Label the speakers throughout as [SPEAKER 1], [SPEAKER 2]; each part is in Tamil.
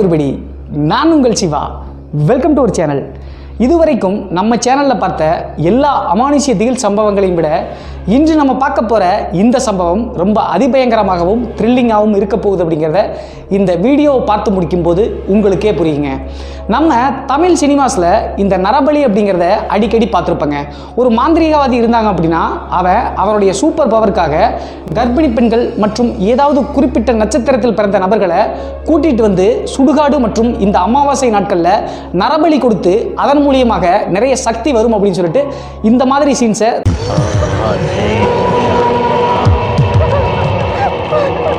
[SPEAKER 1] எவ்ரிபடி, நான் உங்கள் Shiva. Welcome to our channel. இதுவரைக்கும் நம்ம சேனலில் பார்த்த எல்லா அமானுஷ்ய திகில் சம்பவங்களையும் விட இன்று நம்ம பார்க்க போகிற இந்த சம்பவம் ரொம்ப அதிபயங்கரமாகவும் த்ரில்லிங்காகவும் இருக்க போகுது அப்படிங்கிறத இந்த வீடியோவை பார்த்து முடிக்கும்போது உங்களுக்கே புரியுங்க. நம்ம தமிழ் சினிமாஸில் இந்த நரபலி அப்படிங்கிறத அடிக்கடி பார்த்துருப்பாங்க. ஒரு மாந்திரிகவாதி இருந்தாங்க அப்படின்னா அவருடைய சூப்பர் பவருக்காக கர்ப்பிணி பெண்கள் மற்றும் ஏதாவது குறிப்பிட்ட நட்சத்திரத்தில் பிறந்த நபர்களை கூட்டிகிட்டு வந்து சுடுகாடு மற்றும் இந்த அமாவாசை நாட்களில் நரபலி கொடுத்து அதன் மூலியமாக நிறைய சக்தி வரும் அப்படின்னு சொல்லிட்டு இந்த மாதிரி சீன்ஸை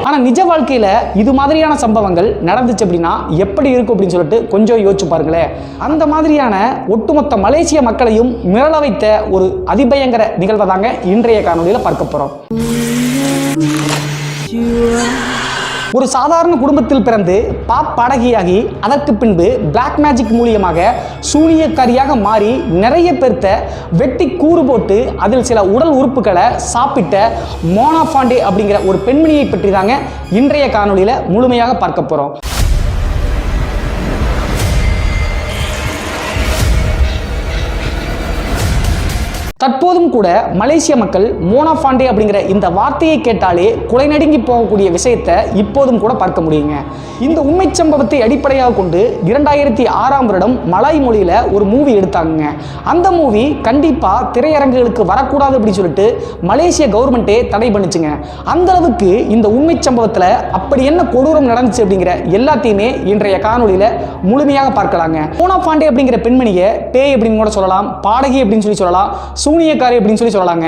[SPEAKER 1] ஆனால் நிஜ வாழ்க்கையில் இது மாதிரியான சம்பவங்கள் நடந்துச்சு அப்படின்னா எப்படி இருக்கும் அப்படின்னு சொல்லிட்டு கொஞ்சம் யோசிச்சு பாருங்களேன். அந்த மாதிரியான ஒட்டுமொத்த மலேசிய மக்களையும் மிரள வைத்த ஒரு அதிபயங்கர நிகழ்வை தாங்க இன்றைய காணொலியில் பார்க்க போகிறோம். ஒரு சாதாரண குடும்பத்தில் பிறந்து பாப் பாடகியாகி அதற்கு பின்பு பிளாக் மேஜிக் மூலியமாக சூனியக்காரியாக மாறி நிறைய பேர்த்த வெட்டி கூறு போட்டு அதில் சில உடல் உறுப்புகளை சாப்பிட்ட மோனா பாண்டே அப்படிங்கிற ஒரு பெண்மணியை பற்றி தாங்க இன்றைய காணொலியில் முழுமையாக பார்க்க போகிறோம். தற்போதும் கூட மலேசிய மக்கள் மோனா பாண்டே அப்படிங்கிற இந்த வார்த்தையை கேட்டாலே குலை நடுங்கி போகக்கூடிய விஷயத்தை இப்போதும் கூட பார்க்க முடியுங்க. இந்த உண்மை சம்பவத்தை அடிப்படையாக கொண்டு 2006ஆம் வருடம் மலாய் மொழியில் ஒரு மூவி எடுத்தாங்க. அந்த மூவி கண்டிப்பாக திரையரங்குகளுக்கு வரக்கூடாது அப்படின்னு சொல்லிட்டு மலேசிய கவர்மெண்ட்டே தடை பண்ணிச்சுங்க. அந்த அளவுக்கு இந்த உண்மை சம்பவத்தில் அப்படி என்ன கொடூரம் நடந்துச்சு அப்படிங்கிற எல்லாத்தையுமே இன்றைய காணொலியில் முழுமையாக பார்க்கலாங்க. மோனா பாண்டே அப்படிங்கிற பெண்மணியை பேய் அப்படின்னு கூட சொல்லலாம், பாடகி அப்படின்னு சொல்லலாம், சூனியக்காரி அப்படின்னு சொல்லலாங்க.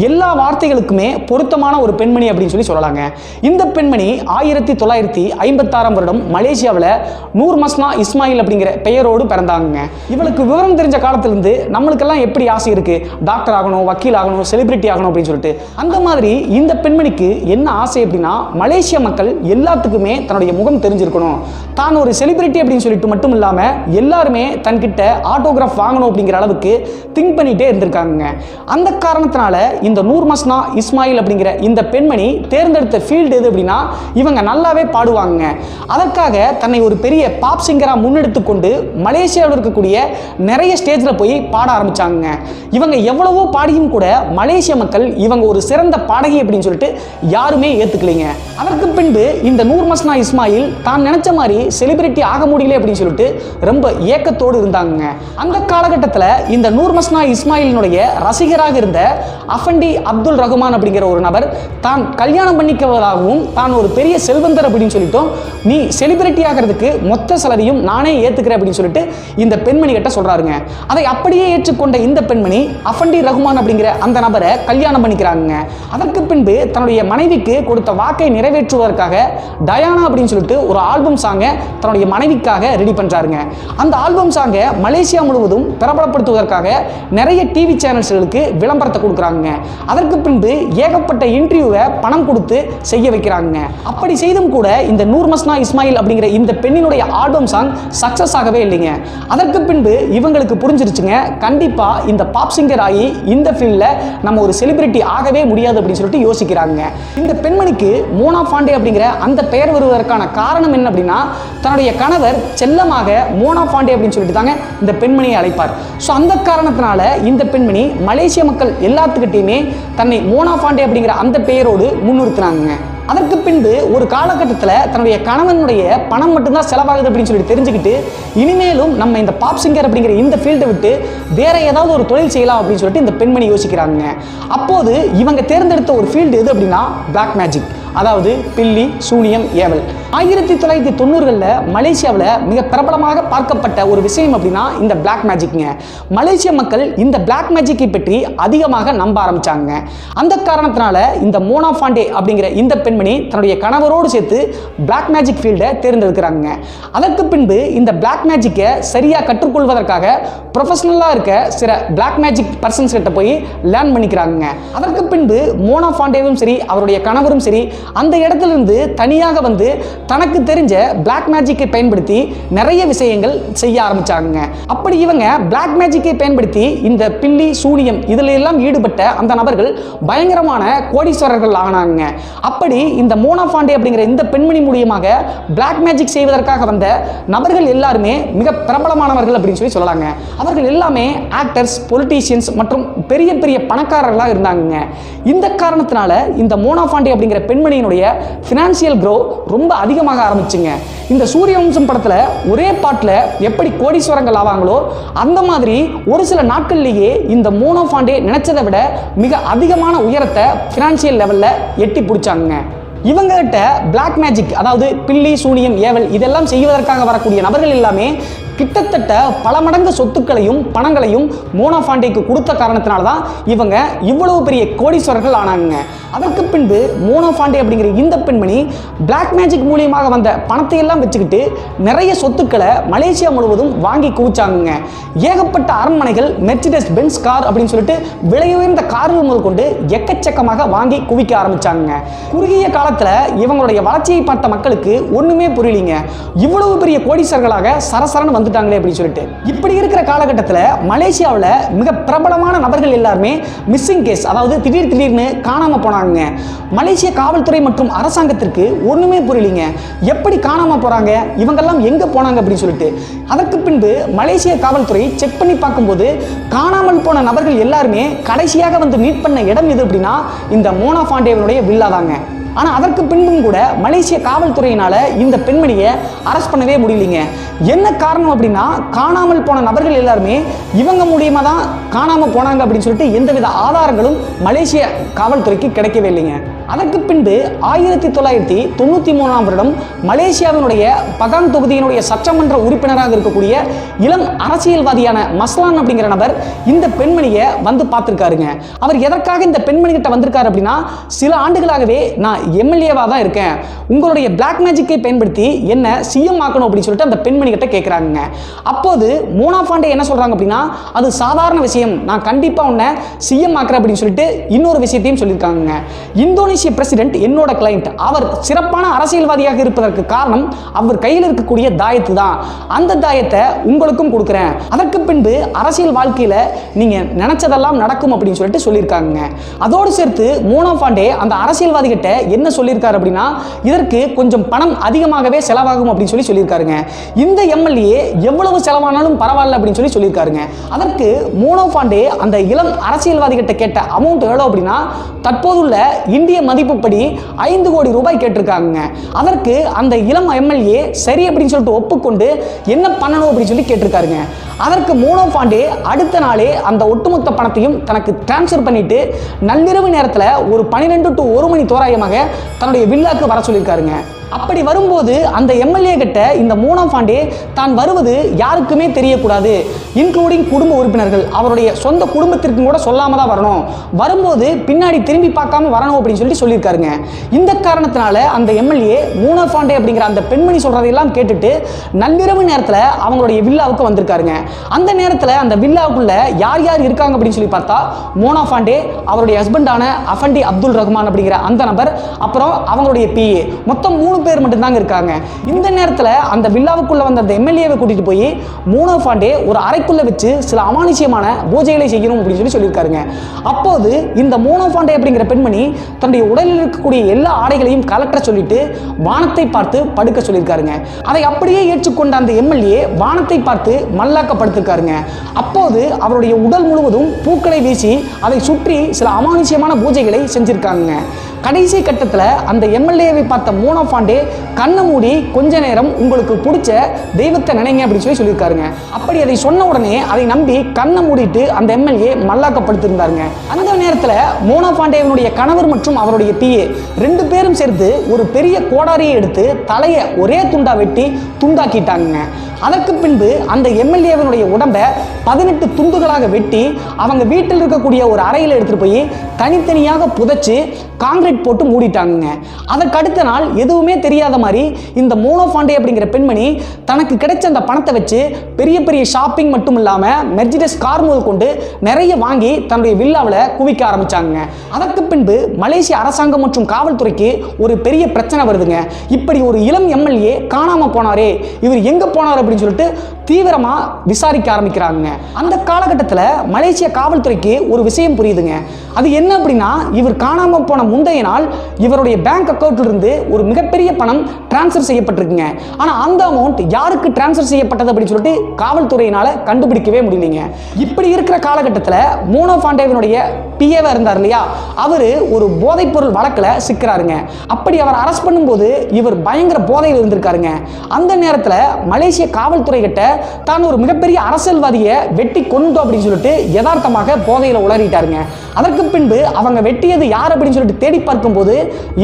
[SPEAKER 1] எல்லா வார்த்தைகளுக்குமே பொருத்தமான ஒரு பெண்மணி அப்படின்னு சொல்லலாங்க. இந்த பெண்மணி 1956ஆம் வருடம் மலேசியாவில் நூர் மஸ்னா இஸ்மாயில் அப்படிங்கிற பெயரோடு பிறந்தாங்க. இவளுக்கு விவரம் தெரிஞ்ச காலத்திலிருந்து நம்மளுக்கெல்லாம் எப்படி ஆசை இருக்கு, டாக்டர் ஆகணும், வக்கீல் ஆகணும், செலிபிரிட்டி ஆகணும் அப்படின்னு சொல்லிட்டு. அந்த மாதிரி இந்த பெண்மணிக்கு என்ன ஆசை அப்படின்னா மலேசிய மக்கள் எல்லாத்துக்குமே தன்னுடைய முகம் தெரிஞ்சிருக்கணும், தான் ஒரு செலிபிரிட்டி அப்படின்னு சொல்லிட்டு மட்டும் இல்லாம எல்லாருமே தன்கிட்ட ஆட்டோகிராஃப் வாங்கணும் அப்படிங்கிற அளவுக்கு திங்க் பண்ணிட்டே இருந்திருக்காங்க. அந்த காரணத்தினால இந்த நூர் மஸ்னா இஸ்மாயில் அப்படிங்கிற இந்த பெண்மணி தேர்ந்தெடுத்த ஃபீல்டு எது அப்படின்னா இவங்க நல்லாவே பாடுவாங்க. அதற்காக தன்னை ஒரு பெரிய பாப் சிங்கரா முன்னெடுத்து கொண்டு மலேசியாவில் இருக்கக்கூடிய நிறைய ஸ்டேஜில் போய் பாட ஆரம்பிச்சாங்க. இவங்க எவ்வளவோ பாடியும் கூட மலேசிய மக்கள் இவங்க ஒரு சிறந்த பாடகி அப்படின்னு சொல்லிட்டு யாருமே ஏத்துக்கலைங்க. அதற்கு பின்பு இந்த நூர் மஸ்னா இஸ்மாயில் தான் நினைச்ச மாதிரி செலிபிரிட்டி ஆக முடியல அப்படின்னு சொல்லிட்டு ரொம்ப ஏக்கத்தோடு இருந்தாங்க. அந்த காலகட்டத்தில் இந்த நூர் மஸ்னா இஸ்மாயிலினுடைய ரசிகராக இருந்த அஃபண்டி அப்துல் ரஹ்மான் அப்படிங்கிற ஒரு நபர் தான் கல்யாணம் பண்ணிக்குவதாகவும் தான் ஒரு பெரிய செல்வந்தர் அப்படின்னு சொல்லிட்டோம், நீ செலிபிரிட்டி ஆகிறதுக்கு மொத்த செலவையும் நானே ஏத்துக்கிறேன் அப்படின்னு சொல்லிட்டு இந்த பெண்மணி கிட்ட சொல்றாருங்க. அதை அப்படியே ஏற்றுக்கொண்ட இந்த பெண்மணி அஃபண்டி ரஹ்மான் அப்படிங்கிற அந்த நபரை கல்யாணம் பண்ணிக்கிறாங்க. அதற்கு பின்பு தன்னுடைய மனைவிக்கு கொடுத்த வாக்கை நிறைவேற்றுவதற்காக டயானா அப்படின்னு சொல்லிட்டு ஒரு ஆல்பம் சாங்கை தன்னுடைய மனைவிக்காக ரெடி பண்றாருங்க. அந்த ஆல்பம் சாங்கை மலேசியா முழுவதும் பிரபலப்படுத்துவதற்காக நிறைய டிவி சேனல்ஸ்களுக்கு விளம்பரத்தை கொடுக்குறாங்க. அதற்கு பின்பு ஏகப்பட்ட இன்டர்வியூவை பணம் கொடுத்து செய்ய வைக்கிறாங்க. அப்படி செய்தும் கூட இந்த நூர் மஸ்னா இஸ்மாயில் அப்படிங்கிற இந்த பெண்ணினுடைய ஆல்பம் சாங் சக்சஸ் ஆகவே இல்லைங்க. அதற்கு பின்பு இவங்களுக்கு புரிஞ்சிருச்சுங்க, கண்டிப்பா இந்த பாப் சிங்கர் ஆகி இந்த ஃபீல்டில் நம்ம ஒரு செலிபிரிட்டி ஆகவே முடியாது அப்படின்னு சொல்லிட்டு யோசிக்கிறாங்க. இந்த பெண்மணிக்கு மோனா பாண்டே அப்படிங்கிற அந்த பெயர் வருவதற்கான காரணம் என்ன அப்படின்னா தன்னுடைய கணவர் செல்லமாக மோனா பாண்டே அப்படின்னு சொல்லிட்டு தாங்க இந்த பெண்மணியை அழைப்பார். ஸோ அந்த காரணத்தினால இந்த பெண்மணி மலேசிய மக்கள் எல்லாத்துக்கிட்டையுமே தன்னை மோனா பாண்டே அப்படிங்கிற அந்த பெயரோடு முன்னிறுத்தினாங்க. அதற்கு பின்பு ஒரு காலகட்டத்தில் தன்னுடைய கணவனுடைய பணம் மட்டும்தான் செலவாகுது அப்படின்னு சொல்லிட்டு தெரிஞ்சுக்கிட்டு இனிமேலும் நம்ம இந்த பாப் சிங்கர் அப்படிங்கிற இந்த ஃபீல்டை விட்டு வேற ஏதாவது ஒரு தொழில் செய்யலாம் அப்படின்னு சொல்லிட்டு இந்த பெண்மணி யோசிக்கிறாங்க. அப்போது இவங்க தேர்ந்தெடுத்த ஒரு ஃபீல்டு எது அப்படின்னா பிளாக் மேஜிக், அதாவது பில்லி, சூனியம், ஏவல். 1990களில் மலேசியாவில் மிக பிரபலமாக பார்க்கப்பட்ட ஒரு விஷயம் அப்படின்னா இந்த பிளாக் மேஜிக்ங்க. மலேசிய மக்கள் இந்த பிளாக் மேஜிக்கை பற்றி அதிகமாக நம்ப ஆரம்பிச்சாங்க. அந்த காரணத்தினால இந்த மோனா பாண்டே அப்படிங்கிற இந்த பெண்மணி தன்னுடைய கணவரோடு சேர்த்து பிளாக் மேஜிக் ஃபீல்டை தேர்ந்தெடுக்கிறாங்க. அதற்கு பின்பு இந்த பிளாக் மேஜிக்கை சரியாக கற்றுக்கொள்வதற்காக ப்ரொஃபஷனலாக இருக்க சில பிளாக் மேஜிக் பர்சன்ஸ் கிட்ட போய் லேர்ன் பண்ணிக்கிறாங்க. அதற்கு பின்பு மோனா பாண்டேவும் சரி அவருடைய கணவரும் சரி அந்த இடத்திலிருந்து தனியாக வந்து தனக்கு தெரிஞ்ச பிளாக் மேஜிக்கை பயன்படுத்தி நிறைய விஷயங்கள் செய்ய ஆரம்பிச்சாங்க. அப்படி இவங்க பிளாக் மேஜிக்கை பயன்படுத்தி இந்த பில்லி சூனியம் இதில் எல்லாம் ஈடுபட்ட அந்த நபர்கள் பயங்கரமான கோடீஸ்வரர்கள் ஆனாங்க. அப்படி இந்த மோனா பாண்டே அப்படிங்கிற இந்த பெண்மணி மூலியமாக பிளாக் மேஜிக் செய்வதற்காக வந்த நபர்கள் எல்லாருமே மிக பிரபலமானவர்கள் அப்படின்னு சொல்லலாங்க. அவர்கள் எல்லாமே ஆக்டர்ஸ், பொலிட்டீஷியன்ஸ் மற்றும் பெரிய பெரிய பணக்காரர்களாக இருந்தாங்க. இந்த காரணத்தினால இந்த மோனா பாண்டே அப்படிங்கிற பெண்மணியினுடைய ஃபினான்சியல் க்ரோ ரொம்ப அதிகமாக ஆரம்பிச்சுங்க. இந்த சூரியவம்சம் படத்துல ஒரே பாட்டில் எப்படி கோடீஸ்வரங்கள் ஆவாங்களோ அந்த மாதிரி ஒரு சில நாட்கள்லேயே இந்த மோனா பாண்டே நினைச்சதை விட மிக அதிகமான உயரத்தை ஃபினான்சியல் லெவல்ல எட்டி பிடிச்சாங்க. இவங்ககிட்ட பிளாக் மேஜிக், அதாவது பில்லி சூனியம் ஏவல் இதெல்லாம் செய்வதற்காக வரக்கூடிய நபர்கள் எல்லாமே கிட்டத்தட்ட பல மடங்கு சொத்துக்களையும் பணங்களையும் மோனா பாண்டேக்கு கொடுத்த காரணத்தினால தான் இவங்க இவ்வளவு பெரிய கோடீஸ்வரர்கள் ஆனாங்க. அதற்கு பின்பு மோனா பாண்டே அப்படிங்கிற இந்த பெண்மணி பிளாக் மேஜிக் மூலியமாக வந்த பணத்தை எல்லாம் வச்சுக்கிட்டு நிறைய சொத்துக்களை மலேசியா முழுவதும் வாங்கி குவிச்சாங்க. ஏகப்பட்ட அரண்மனைகள், மெர்சிடஸ் பென்ஸ் கார் அப்படின்னு சொல்லிட்டு விலை உயர்ந்த கார்கள் முதல் கொண்டு எக்கச்சக்கமாக வாங்கி குவிக்க ஆரம்பிச்சாங்க. குறுகிய காலத்தில் இவங்களுடைய வளர்ச்சியை பார்த்த மக்களுக்கு ஒண்ணுமே புரியலீங்க. இவ்வளவு பெரிய கோடீஸ்வரர்களாக சரசரன்னு வந்துட்டாங்களே அப்படின்னு சொல்லிட்டு. இப்படி இருக்கிற காலகட்டத்தில் மலேசியாவில் மிக பிரபலமான நபர்கள் எல்லாருமே மிஸ்ஸிங் கேஸ், அதாவது திடீர்னு காணாம போனாங்க. மலேசிய காவல்துறை மற்றும் அரசாங்கத்திற்கு ஒண்ணுமே புரியலீங்க. எப்படி காணாம போறாங்க, இவங்கெல்லாம் எங்க போனாங்க அப்படின்னு சொல்லிட்டு. அதற்கு பின்பு மலேசிய காவல்துறை செக் பண்ணி பார்க்கும்போது காணாமல் போன நபர்கள் எல்லாருமே கடைசியாக வந்து மீட் பண்ண இடம் எது அப்படின்னா இந்த மோனா பாண்டேவினுடைய வில்லா தாங்க. ஆனால் அதற்கு பின்பும் கூட மலேசிய காவல்துறையினால இந்த பெண்மணியை அரெஸ்ட் பண்ணவே முடியலைங்க. என்ன காரணம் அப்படின்னா காணாமல் போன நபர்கள் எல்லாருமே இவங்க மூலியமாக தான் காணாமல் போனாங்க அப்படின்னு சொல்லிட்டு எந்தவித ஆதாரங்களும் மலேசிய காவல்துறைக்கு கிடைக்கவே இல்லைங்க. அதற்கு பின்பு 1993ஆம் வருடம் மலேசியாவினுடைய பகாங் தொகுதியினுடைய சட்டமன்ற உறுப்பினராக இருக்கக்கூடிய இளம் அரசியல்வாதியான மஸ்லான் அப்படிங்கிற நபர் இந்த பெண்மணியை வந்து பார்த்துருக்காருங்க. அவர் எதற்காக இந்த பெண்மணி கிட்ட வந்திருக்காரு அப்படின்னா, சில ஆண்டுகளாகவே நான் எம்எல்ஏவா தான் இருக்கேன், உங்களுடைய பிளாக் மேஜிக்கை பயன்படுத்தி என்ன சிஎம் ஆக்கணும் அப்படின்னு சொல்லிட்டு அந்த பெண்மணி கிட்ட கேட்குறாங்க. அப்போது மோனா பாண்டே என்ன சொல்றாங்க அப்படின்னா, அது சாதாரண விஷயம், நான் கண்டிப்பா உன்னை சிஎம் ஆக்குறேன் அப்படின்னு சொல்லிட்டு இன்னொரு விஷயத்தையும் சொல்லியிருக்காங்க. இந்தோனேஷிய பிரசிடென்ட் என்னோட கிளையண்ட், அவர் சிறப்பான அரசியல்வாதியாக இருப்பதற்கு காரணம் அவர் கையில் இருக்கக்கூடிய தாயத்து தான், அந்த தாயத்தை உங்களுக்கும் கொடுக்குறேன், அதற்கு பின்பு அரசியல் வாழ்க்கையில் நீங்க நினைச்சதெல்லாம் நடக்கும் அப்படின்னு சொல்லிட்டு சொல்லியிருக்காங்க. அதோடு சேர்த்து மோனா பாண்டே அந்த அரசியல்வாதி கிட்ட என்ன சொல்லியிருக்காரு அப்படின்னா, இதற்கு கொஞ்சம் பணம் அதிகமாகவே செலவாகும் அப்படின்னு சொல்லியிருக்காருங்க. இந்த எம்எல்ஏ எவ்வளவு செலவானாலும் பரவாயில்ல அப்படின்னு சொல்லியிருக்காருங்க. அதற்கு மோனா பாண்டே அந்த இளம் அரசியல்வாதி கிட்ட கேட்ட அமௌண்ட் எவ்வளவு அப்படின்னா, தற்போதுள்ள இந்திய மதிப்புப்படி 5 கோடி ரூபாய் கேட்டிருக்காங்க. அதற்கு அந்த இளம் எம்எல்ஏ சரி அப்படின்னு சொல்லிட்டு ஒப்புக்கொண்டு என்ன பண்ணணும் அப்படின்னு சொல்லி கேட்டிருக்காருங்க. அதற்கு மோனா பாண்டே அடுத்த நாளே அந்த ஒட்டுமொத்த பணத்தையும் தனக்கு டிரான்ஸ்ஃபர் பண்ணிட்டு நள்ளிரவு நேரத்தில் ஒரு 12 to 1 மணி தோராயமாக தன்னுடைய வில்லாக்கு வர சொல்லியிருக்காருங்க. அப்படி வரும்போது அந்த எம்எல்ஏ கிட்ட இந்த மோனா பாண்டே தான் வருவது யாருக்குமே தெரியக்கூடாது, இன்க்ளூடிங் குடும்ப உறுப்பினர்கள், அவருடைய சொந்த குடும்பத்திற்கும் கூட சொல்லாம தான் வரணும், வரும்போது பின்னாடி திரும்பி பார்க்காம வரணும் அப்படின்னு சொல்லியிருக்காருங்க. இந்த காரணத்தினால அந்த எம்எல்ஏ மோனா பாண்டே அப்படிங்கிற அந்த பெண்மணி சொல்றதையெல்லாம் கேட்டுட்டு நள்ளிரவு நேரத்தில் அவங்களுடைய வில்லாவுக்கு வந்திருக்காருங்க. அந்த நேரத்தில் அந்த வில்லாவுக்குள்ள யார் யார் இருக்காங்க அப்படின்னு சொல்லி பார்த்தா, மோனா பாண்டே, அவருடைய ஹஸ்பண்டான அஃபண்டி அப்துல் ரஹ்மான் அப்படிங்கிற அந்த நபர், அப்புறம் அவங்களுடைய பிஏ, மொத்தம் 3 பேர் மட்டும் தாங்க இருக்காங்க. இந்த நேரத்தில் அந்த வில்லாவுக்குள்ள வந்த அந்த எம்எல்ஏவை கூட்டிட்டு போய் மோனா பாண்டே ஒரு அறைக்குள்ள வச்சு சில அமானுஷ்யமான பூஜைகளை செய்யணும் அப்படின்னு சொல்லியிருக்காருங்க. அப்போது இந்த மோனா பாண்டே அப்படிங்கிற பெண்மணி தன்னுடைய உடலில் இருக்கக்கூடிய எல்லா ஆடைகளையும் கலற்ற சொல்லிட்டு வானத்தை பார்த்து படுக்க சொல்லியிருக்காருங்க. அதை அப்படியே ஏற்றுக்கொண்ட அந்த எம்எல்ஏ வானத்தை பார்த்து மல்லாக்கப்படுத்திருக்காருங்க. அப்போது அவருடைய உடல் முழுவதும் பூக்களை வீசி அதை சுற்றி சில அமானுஷ்யமான பூஜைகளை செஞ்சிருக்காங்க. கடைசி கட்டத்தில் அந்த எம்எல்ஏவை பார்த்த மோனா பாண்டே கண்ணை மூடி கொஞ்ச நேரம் உங்களுக்கு பிடிச்ச தெய்வத்தை நினைங்க அப்படின்னு சொல்லியிருக்காருங்க. அப்படி அதை சொன்ன உடனே அதை நம்பி கண்ணை மூடிட்டு அந்த எம்எல்ஏ மல்லாக்கப்படுத்திருந்தாருங்க. அந்த நேரத்தில் மோனா பாண்டேவினுடைய கணவர் மற்றும் அவருடைய பிஏ 2 பேரும் சேர்த்து ஒரு பெரிய கோடாரியை எடுத்து தலையை ஒரே துண்டா வெட்டி துண்டாக்கிட்டாங்க. அதற்கு பின்பு அந்த எம்எல்ஏவினுடைய உடம்பை 18 துண்டுகளாக வெட்டி அவங்க வீட்டில் இருக்கக்கூடிய ஒரு அறையில் எடுத்துட்டு போய் தனித்தனியாக புதைச்சு காங்கிரீட் போட்டு மூடிட்டாங்க. அதற்கு அடுத்த நாள் எதுவுமே தெரியாத மாதிரி இந்த மோனா பாண்டே அப்படிங்கிற பெண்மணி தனக்கு கிடைச்ச அந்த பணத்தை வச்சு பெரிய பெரிய ஷாப்பிங் மட்டும் இல்லாமல் மெர்சிடஸ் கார் முதல் கொண்டு நிறைய வாங்கி தன்னுடைய வில்லாவில் குவிக்க ஆரம்பிச்சாங்க. அதற்கு பின்பு மலேசிய அரசாங்கம் மற்றும் காவல்துறைக்கு ஒரு பெரிய பிரச்சனை வருதுங்க. இப்படி ஒரு இளம் எம்எல்ஏ காணாம போனாரே, இவர் எங்க போனார் அப்படின்னு சொல்லிட்டு தீவிரமா விசாரிக்க ஆரம்பிக்கிறாங்க. அந்த காலகட்டத்தில் மலேசிய காவல்துறைக்கு ஒரு விஷயம் புரியுதுங்க. அது என்ன அப்படின்னா, இவர் காணாம போன முந்தைய நாள் இவருடைய பேங்க் அக்கவுண்ட்ல இருந்து ஒரு மிகப்பெரிய பணம் டிரான்ஸ்ஃபர் செய்யப்பட்டிருக்குங்க. ஆனா அந்த அமௌண்ட் யாருக்கு டிரான்ஸ்ஃபர் செய்யப்பட்டது அப்படின்னு சொல்லிட்டு காவல்துறையினால கண்டுபிடிக்கவே முடியலைங்க. இப்படி இருக்கிற காலகட்டத்தில் மோனா பாண்டேவினுடைய பிஏவா இருந்தார் இல்லையா, அவரு ஒரு போதைப் பொருள் வழக்கில் சிக்கிறாருங்க. அப்படி அவர் அரெஸ்ட் பண்ணும்போது இவர் பயங்கர போதையில் இருந்திருக்காருங்க. அந்த நேரத்தில் மலேசிய காவல்துறை கிட்ட தான் ஒரு மிகப்பெரிய அரசியல்வாதியை வெட்டி கொண்டோம் அப்படின்னு சொல்லிட்டு யதார்த்தமாக போதையில் உளறிட்டாருங்க. அதற்கு பின்பு அவங்க வெட்டியது யார் அப்படின்னு சொல்லிட்டு தேடி பார்க்கும்போது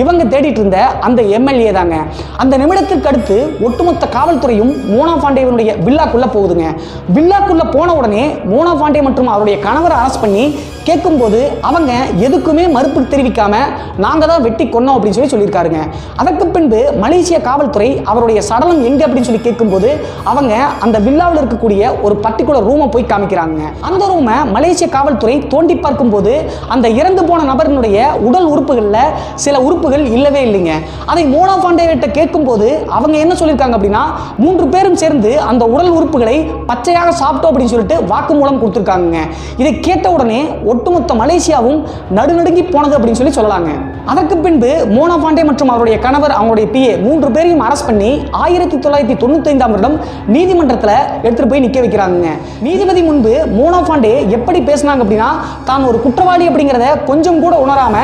[SPEAKER 1] இவங்க தேடிட்டு இருந்த அந்த எம்எல்ஏ தாங்க. அந்த நிமிடத்திற்கு அடுத்து ஒட்டுமொத்த காவல்துறையும் மோனா பாண்டேவினுடைய வில்லாக்குள்ள போகுதுங்க. வில்லாக்குள்ள போன உடனே மோனா பாண்டே மற்றும் அவருடைய கணவரை அரெஸ்ட் பண்ணி கேட்கும்போது அவங்க எதுக்குமே மறுப்பு தெரிவிக்காம நாங்க தான் வெட்டி கொன்னோம் அப்படின்னு சொல்லியிருக்காருங்க. அதற்கு பின்பு மலேசிய காவல்துறை அவருடைய சடலம் எங்க அப்படின்னு சொல்லி கேட்கும்போது அவங்க அந்த வில்லாவில் இருக்கக்கூடிய ஒரு பர்டிகுலர் ரூமை போய் காமிக்கிறாங்க. அந்த ரூமை மலேசிய காவல்துறை தோண்டி பார்க்கும்போது அந்த இறந்து போன நபரினுடைய உடல் உறுப்புகள்ல சில உறுப்புகள் இல்லவே இல்லைங்க. அதை மோனா பாண்டே கிட்ட கேட்கும்போது அவங்க என்ன சொல்லியிருக்காங்க அப்படின்னா, 3 பேரும் சேர்ந்து அந்த உடல் உறுப்புகளை பச்சையாக சாப்பிட்டோம் அப்படின்னு சொல்லிட்டு வாக்குமூலம் கொடுத்திருக்காங்க. இதை கேட்ட உடனே ஒட்டுமொத்த மலேசியாவும் நடுநடுங்கி போனது அப்படின்னு சொல்லலாங்க. அதற்கு பின்பு மோனா பாண்டே மற்றும் அவருடைய கணவர் அவங்களுடைய பிஏ 3 பேரையும் அரெஸ்ட் பண்ணி 1995ஆம் வருடம் நீதிமன்றத்தில் எடுத்துட்டு போய் நிக்க வைக்கிறாங்க. நீதிபதி முன்பு மோனா பாண்டே எப்படி பேசினாங்க அப்படின்னா, தான் ஒரு குற்றவாளி அப்படிங்கிறத கொஞ்சம் கூட உணராம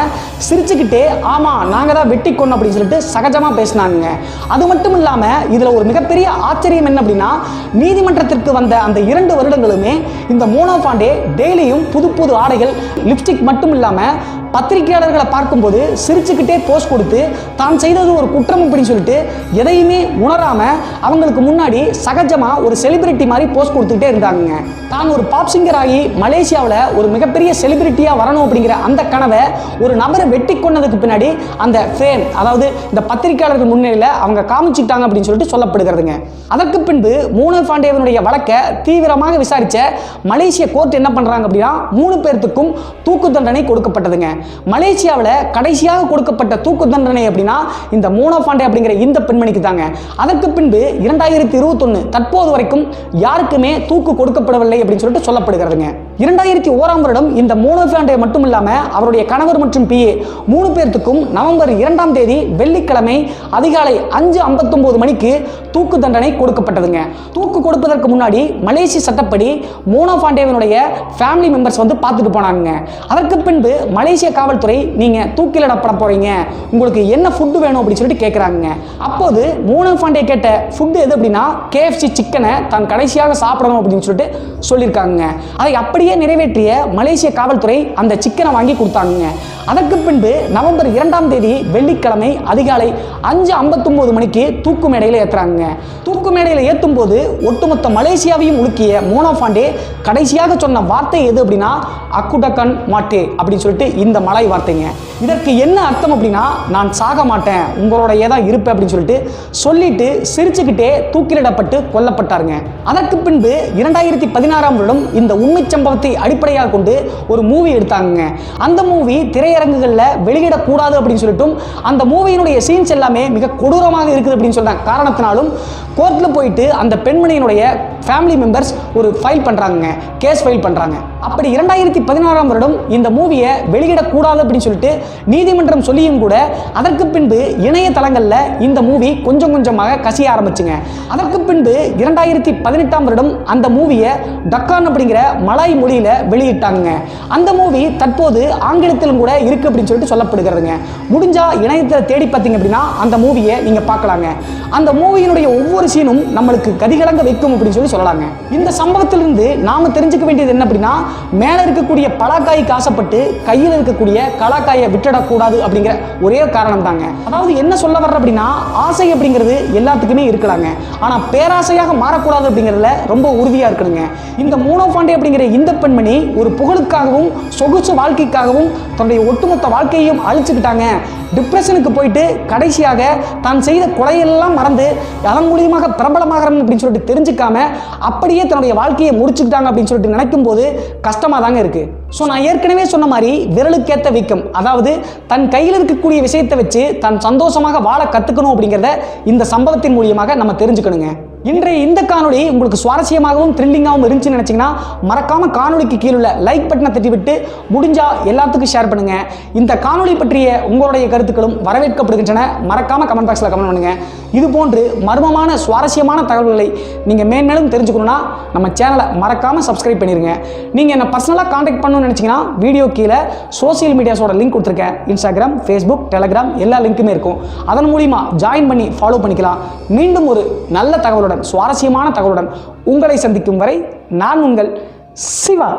[SPEAKER 1] சிரிச்சுக்கிட்டே ஆமா நாங்க தான் வெட்டி கொண்டோம் அப்படின்னு சொல்லிட்டு சகஜமா பேசினாங்க. அது மட்டும் இல்லாம இதுல ஒரு மிகப்பெரிய ஆச்சரியம் என்ன அப்படின்னா, நீதிமன்றத்திற்கு வந்த அந்த 2 வருடங்களுமே இந்த மோனா பாண்டே டெய்லியும் புது புது ஆடைகள், லிப்ஸ்டிக் மட்டும் இல்லாம பத்திரிகையாளர்களை பார்க்கும்போது சிரிச்சுக்கிட்டே போஸ்ட் கொடுத்து தான் செய்தது ஒரு குற்றம் அப்படின்னு சொல்லிட்டு எதையுமே உணராம அவங்களுக்கு முன்னாடி சகஜமா ஒரு செலிபிரிட்டி மாதிரி போஸ்ட் கொடுத்துக்கிட்டே இருந்தாங்க. தான் ஒரு பாப் சிங்கர் ஆகி மலேசியாவில் ஒரு மிகப்பெரிய செலிபிரிட்டியா வரணும் அப்படிங்கிற அந்த கனவை ஒரு நபரை வெட்டி கொண்டதுக்கு பின்னாடி அந்த ஃபேம், அதாவது இந்த பத்திரிகையாளர்கள் முன்னிலையில் அவங்க காமிச்சிட்டாங்க அப்படின்னு சொல்லிட்டு சொல்லப்படுகிறதுங்க. அதற்கு பின்பு மோனா பாண்டேவினுடைய வழக்கை தீவிரமாக விசாரிச்ச மலேசிய கோர்ட் என்ன பண்றாங்க அப்படின்னா, 3 பேர்த்துக்கும் தூக்கு தண்டனை கொடுக்கப்பட்டதுங்க. மலேசியாவில் கடைசியாக கொடுக்கப்பட்ட தூக்கு தண்டனை அப்படின்னா இந்த மோனா பாண்டே அப்படிங்கிற இந்த பெண்மணிக்கு தாங்க. அதற்கு பின்பு 2021 தற்போது வரைக்கும் யாருக்குமே தூக்கு கொடுக்கப்படவில்லை அப்படின்னு சொல்லிட்டு சொல்லப்படுகிறதுங்க. 2001ஆம் வருடம் இந்த மோனா பாண்டே மட்டும் இல்லாம அவருடைய கணவர் மற்றும் பிஏ 3 பேர்த்துக்கும் நவம்பர் 2ஆம் தேதி வெள்ளிக்கிழமை அதிகாலை 5:59 மணிக்கு தூக்கு தண்டனை கொடுக்கப்பட்டதுங்க. தூக்கு கொடுப்பதற்கு முன்னாடி மலேசிய சட்டப்படி மோனா பாண்டேவினுடைய ஃபேமிலி மெம்பர்ஸ் வந்து பார்த்துட்டு போனாங்க. அதற்கு பின்பு மலேசிய காவல்துறை நீங்க தூக்கிலிடப்பட போறீங்க, உங்களுக்கு என்ன ஃபுட் வேணும் அப்படின்னு சொல்லிட்டு கேட்குறாங்க. அப்போது மோனா பாண்டே கேட்ட ஃபுட் எது அப்படின்னா KFC சிக்கனை தான் கடைசியாக சாப்பிடணும் அப்படின்னு சொல்லிட்டு சொல்லியிருக்காங்க. அதை அப்படியே நிறைவேற்றிய மலேசிய காவல்துறை அந்த சிக்கனை வாங்கி கொடுத்தாங்க. அதற்கு பின்பு நவம்பர் 2ஆம் தேதி வெள்ளிக்கிழமை அதிகாலை 5:59 மணிக்கு தூக்கு மேடையில் ஏற்றுறாங்க. தூக்கு மேடையில் ஏற்றும் போது ஒட்டுமொத்த மலேசியாவையும் உலுக்கிய மோனா பாண்டே கடைசியாக சொன்ன வார்த்தை எது அப்படின்னா அக்குடக்கன் மாட்டே அப்படின்னு சொல்லிட்டு இந்த மலாய் வார்த்தைங்க. இதற்கு என்ன அர்த்தம் அப்படின்னா, நான் சாக மாட்டேன், உங்களோடையே தான் இருப்பேன் அப்படின்னு சொல்லிட்டு சிரிச்சுக்கிட்டே தூக்கிலிடப்பட்டு கொல்லப்பட்டாருங்க. அதற்கு பின்பு 2016ஆம் வருடம் இந்த உண்மை சம்பவத்தை அடிப்படையாக கொண்டு ஒரு மூவி எடுத்தாங்க. அந்த மூவி திரையரங்குகளில் வெளியிடக்கூடாது அப்படின்னு சொல்லிட்டும் அந்த மூவியினுடைய சீன்ஸ் எல்லாமே மிக கொடூரமாக இருக்குது அப்படின்னு சொல்றாங்க காரணத்தினாலும் கோர்ட்டில் போயிட்டு அந்த பெண்மணியினுடைய ஃபேமிலி மெம்பர்ஸ் ஒரு ஃபைல் பண்ணுறாங்க, கேஸ் ஃபைல் பண்ணுறாங்க. அப்படி 2016ஆம் வருடம் இந்த மூவியை வெளியிடக்கூடாது அப்படின்னு சொல்லிட்டு நீதிமன்றம் சொல்லியும் கூட அதற்கு பின்பு இணையதளங்களில் இந்த மூவி கொஞ்சம் கொஞ்சமாக கசிய ஆரம்பிச்சுங்க. அதற்கு பின்பு 2018ஆம் வருடம் அந்த மூவியை டக்கான் அப்படிங்கிற மலாய் மொழியில் வெளியிட்டாங்க. அந்த மூவி தற்போது ஆங்கிலத்திலும் கூட இருக்கு அப்படின்னு சொல்லிட்டு சொல்லப்படுகிறதுங்க. முடிஞ்சா இணையத்தில் தேடி பார்த்தீங்க அப்படின்னா அந்த மூவியை நீங்கள் பார்க்கலாங்க. அந்த மூவியினுடைய ஒவ்வொரு சீனும் நம்மளுக்கு கதிகலங்க வைக்கும் அப்படின்னு சொல்லலாங்க. இந்த சம்பவத்திலிருந்து நாம தெரிஞ்சுக்க வேண்டியது என்ன அப்படின்னா, மேலே இருக்கக்கூடிய பலாக்காய்க்கு ஆசைப்பட்டு கையில் இருக்கக்கூடிய கலாக்காயை விட்டுடக்கூடாது அப்படிங்கிற ஒரே காரணம் தாங்க. அதாவது என்ன சொல்ல வர்ற அப்படின்னா, ஆசை அப்படிங்கிறது எல்லாத்துக்குமே இருக்கலாங்க, ஆனால் பேராசையாக மாறக்கூடாது அப்படிங்கிறதுல ரொம்ப உறுதியாக இருக்கணுங்க. இந்த மோனா பாண்டே அப்படிங்கிற இந்த பெண்மணி ஒரு புகழுக்காகவும் சொகுசு வாழ்க்கைக்காகவும் தன்னுடைய ஒட்டுமொத்த வாழ்க்கையையும் அழிச்சுக்கிட்டாங்க. டிப்ரெஷனுக்கு போயிட்டு கடைசியாக தான் செய்த கொலையெல்லாம் மறந்து அதன் மூலியமாக பிரபலமாகறோம் அப்படின்னு சொல்லிட்டு தெரிஞ்சுக்காம அப்படியே தன்னுடைய வாழ்க்கையை முடிச்சுக்கிட்டாங்க அப்படின்னு சொல்லிட்டு நினைக்கும் போது கஷ்டமாக தாங்க இருக்கு. ஸோ நான் ஏற்கனவே சொன்ன மாதிரி விரலுக்கேற்ற வீக்கம், அதாவது தன் கையில் இருக்கக்கூடிய விஷயத்தை வச்சு தான் சந்தோஷமாக வாழ கற்றுக்கணும் அப்படிங்கிறத இந்த சம்பவத்தின் மூலியமாக நம்ம தெரிஞ்சுக்கணுங்க. இன்றைய இந்த காணொளி உங்களுக்கு சுவாரஸ்யமாகவும் த்ரில்லிங்காகவும் இருந்துச்சுன்னு நினச்சிங்கன்னா மறக்காம காணொளிக்கு கீழே லைக் பட்டனை தட்டி விட்டு முடிஞ்சா எல்லாத்துக்கும் ஷேர் பண்ணுங்க. இந்த காணொளி பற்றிய உங்களுடைய கருத்துக்களும் வரவேற்கப்படுகின்றன. மறக்காம கமெண்ட் பாக்ஸில் கமெண்ட் பண்ணுங்க. இது போன்று மர்மமான சுவாரஸ்யமான தகவல்களை நீங்கள் மேன்மேலும் தெரிஞ்சுக்கணும்னா நம்ம சேனலை மறக்காம சப்ஸ்கிரைப் பண்ணிருங்க. நீங்கள் என்ன பர்சனலாக கான்டாக்ட் பண்ணணும்னு நினச்சிங்கன்னா வீடியோ கீழே சோசியல் மீடியாஸோட லிங்க் கொடுத்துருக்கேன். இன்ஸ்டாகிராம், ஃபேஸ்புக், டெலகிராம் எல்லா லிங்க்குமே இருக்கும். அதன் மூலிமா ஜாயின் பண்ணி ஃபாலோ பண்ணிக்கலாம். மீண்டும் ஒரு நல்ல தகவலுடன், சுவாரஸ்யமான தகவலுடன் உங்களை சந்திக்கும் வரை நான் உங்கள் சிவா.